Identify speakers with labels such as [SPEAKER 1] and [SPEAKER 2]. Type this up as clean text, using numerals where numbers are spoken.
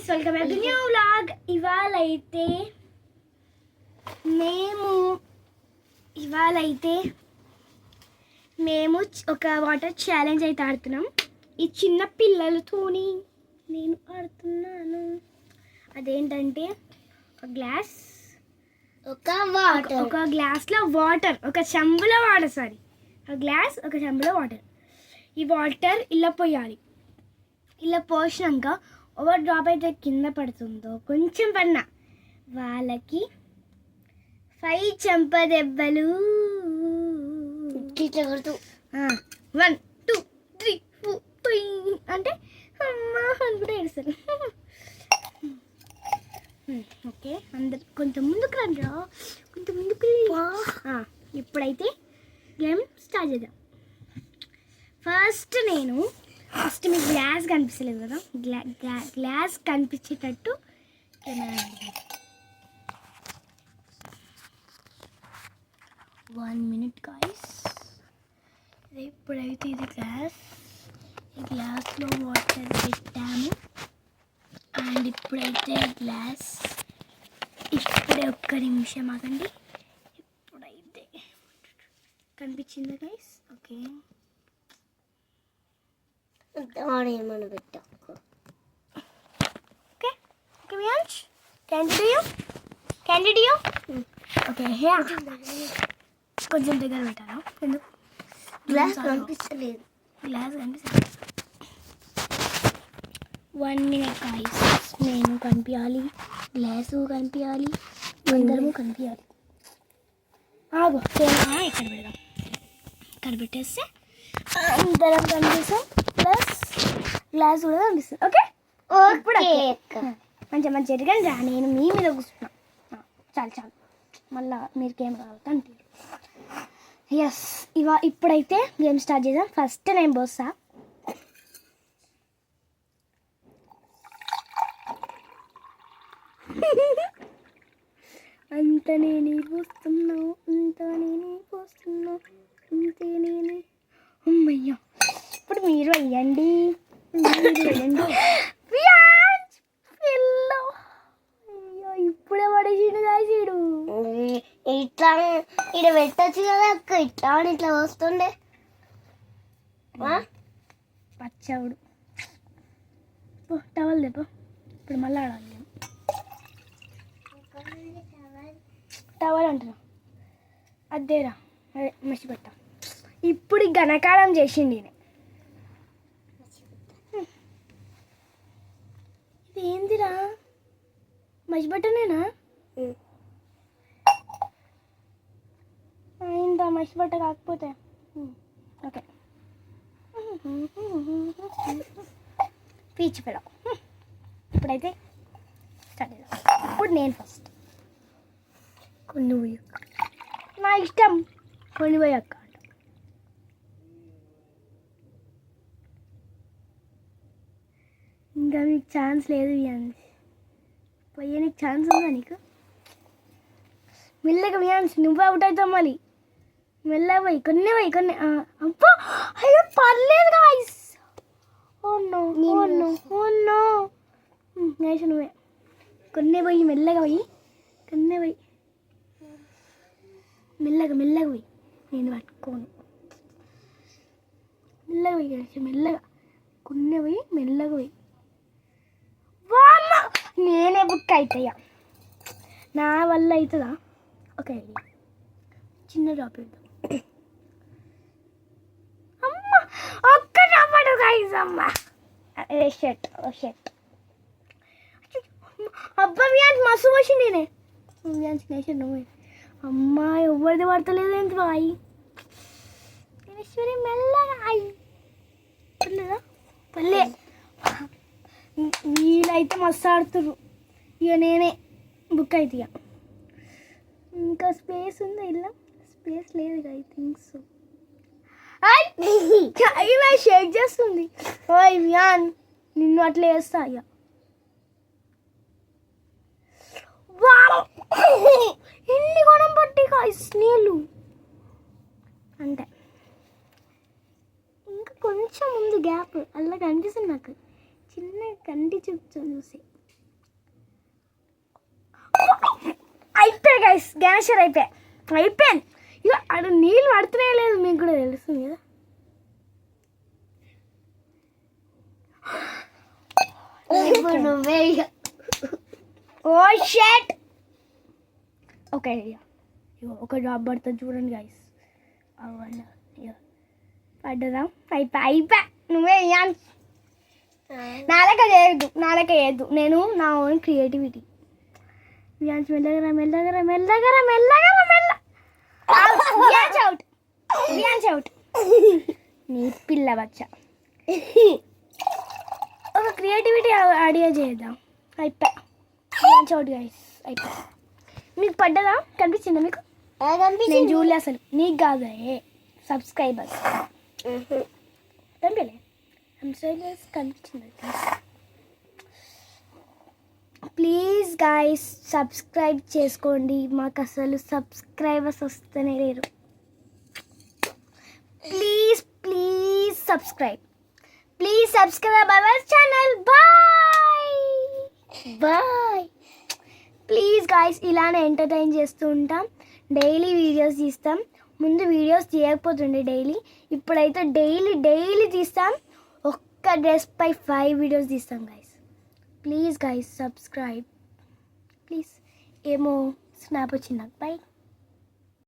[SPEAKER 1] Guys, welcome back to new vlog. ఇవాళైతే మేము ఒక వాటర్ ఛాలెంజ్ అయితే ఆడుతున్నాం. ఈ చిన్న పిల్లలతోని నేను ఆడుతున్నాను. అదేంటంటే ఒక గ్లాస్లో వాటర్, ఒక చెంబులో వాటర్, ఒక చెంబులో వాటర్. ఈ వాటర్ ఇలా పోయాలి. ఇలా పోసినాక ఓవర్ డ్రాప్ అయితే కింద పడుతుందో, కొంచెం పడినా వాళ్ళకి 5 చెంప దెబ్బలు. 1 2 3 4 అంటే అమ్మా అనుకుంటే ఏడుస్తారు. ఓకే, అందరు కొంచెం ముందుకు రండి, కొంచెం ముందుకు. ఇప్పుడైతే గేమ్ స్టార్ట్ చేద్దాం. ఫస్ట్ మీకు గ్లాస్ కనిపిస్తలేదు కదా, గ్లాస్ కనిపించేటట్టు కెమెరా 1 minute గాయస్. ఇప్పుడైతే ఇది ఈ గ్లాస్లో వాటర్ పెట్టాము. అండ్ ఇప్పుడైతే ఇప్పుడే 1 నిమిషం ఆగండి. ఇప్పుడైతే కనిపించిందా గైస్? ఓకే,
[SPEAKER 2] ఏమన్నా పెట్టా.
[SPEAKER 1] Okay means, candid you. Okay, కొంచెం దగ్గర పెట్టాను. ఎందుకు?
[SPEAKER 2] గ్లాస్ కనిపిస్తలేదు.
[SPEAKER 1] 1 minute గాయస్. నేను కనిపించాలి, గ్లాసు కనిపించాలి, అందరము కనిపించాలి. ఆగు, ఇక్కడ పెడదాం. ఇక్కడ పెట్టేస్తే అందరం కనిపిస్తాం, ప్లస్ గ్లాస్ కూడా కనిపిస్తుంది. ఓకే, ఇప్పుడు మంచి ఎరగండి రా. నేను మీ మీద కూర్చున్నా. చాలు మళ్ళా మీరు కెమెరా కనిపించారు. ఎస్, ఇప్పుడైతే గేమ్ స్టార్ట్ చేద్దాం. ఫస్ట్ నేను పోస్తా. అంత నేనే పోస్తున్నావు, అంతే నేనే. అమ్మయ్యా, ఇప్పుడు మీరు వేయండి. అయ్యో, ఇప్పుడే పడేసిండు కాయచీడు.
[SPEAKER 2] ఇట్లా ఇక్కడ పెట్టచ్చు కదా అక్క. ఇట్లా వస్తుండే
[SPEAKER 1] పచ్చవుడు. టవల్ లేపో. ఇప్పుడు మళ్ళీ ఆడాలి. టవల్ అంటున్నా, అదేరా, అదే మర్చిపెట్టా. ఇప్పుడు ఘనకాలం చేసింది. ఇది ఏందిరా, మర్చిపెట్టనేనా? అయిందా మర్చిపెట్ట? కాకపోతే ఓకే. పీచు పిల్ల. ఇప్పుడైతే స్టార్ట్ చేద్దాం. ఇప్పుడు నేను ఫస్ట్. కొన్ని పోయక్క, నా ఇష్టం. కొన్ని పోయక్క. ఇంకా మీకు ఛాన్స్ లేదు. పోయే నీకు ఛాన్స్ ఉందా? నీకు మెల్లగా వియాన్స్, నువ్వు అవుట్ అవుతావు. మళ్ళీ మెల్లగా పోయి కొన్ని అబ్బా, అయ్యో పర్లేదు గాయ్స్. ఓన్నో నువ్వే కొన్ని పోయి, మెల్లగా పోయి, మెల్లగా పోయి. నేను పట్టుకోను. మెల్లగా పోయి, మెల్లగా కొన్ని పోయి, మెల్లగా పోయి. నేనే బుక్ అవుతాయా? నా వల్ల అవుతుందా? ఓకే, చిన్న డ్రాప్ పెడదాం. అమ్మ, ఒక్క డ్రాప్ గైస్. అమ్మ, షర్ట్. అబ్బా వ్యాన్స్, మస్తు వచ్చింది. నేషన్ నువ్వు. అమ్మా, ఎవరిది పడతలేదు. ఏంటి బాయ్? మెల్లగా పల్లె. వీళ్ళైతే మస్తు ఆడుతుర్రు. ఇక నేనే బుక్ అయితే. ఇంకా స్పేస్ ఉందా? ఇలా స్పేస్ లేదు. I think so. ఇలా షేక్ చేస్తుంది. ఓయ్ వ్యాన్, నిన్ను అట్లా వేస్తా. ఇక ఎన్ని కొనం పట్టి నీళ్ళు అంతే. ఇంకా కొంచెం ఉంది గ్యాప్. అలా కనిపిస్తుంది నాకు. చిన్న కంటి చూసి అయిపోయాయి గైస్, గ్యాషర్ అయిపోయాను. ఇక అక్కడ నీళ్ళు పడుతున్నాయో లేదు మీకు కూడా తెలుస్తుంది కదా.
[SPEAKER 2] ఇప్పుడు నువ్వే ఇక.
[SPEAKER 1] ఓ షట్. ఓకే ఒక డ్రాప్ పడుతుంది చూడండి గైస్. పడ్డదా? అయిపోయా. నువ్వే నాలక చేయొద్దు. నేను నా ఓన్ క్రియేటివిటీ. అవుట్. నీ పిల్ల బచ్చ. ఒక క్రియేటివిటీ ఐడియా చేద్దాం. అయిపోయా. అవుట్ గైస్, అయిపోయా. మీకు పడ్డదా? కనిపించిందా మీకు? నేను చూడలే అసలు. నీకు కాదు, సబ్స్క్రైబర్స్ కనిపించింది. ప్లీజ్ గైస్ సబ్స్క్రైబ్ చేసుకోండి. మాకు అసలు సబ్స్క్రైబర్స్ వస్తూనే లేరు. Please subscribe our channel. Bye. Please guys ఇలానే ఎంటర్టైన్ చేస్తూ ఉంటాం. డైలీ వీడియోస్ తీస్తాం. ముందు వీడియోస్ తీయకపోతుండే డైలీ, ఇప్పుడైతే డైలీ తీస్తాం. ఒక్క డ్రెస్ పై 5 వీడియోస్ తీస్తాం guys. Please guys subscribe please. ఏమో స్నాప్ వచ్చింది నాకు. బై.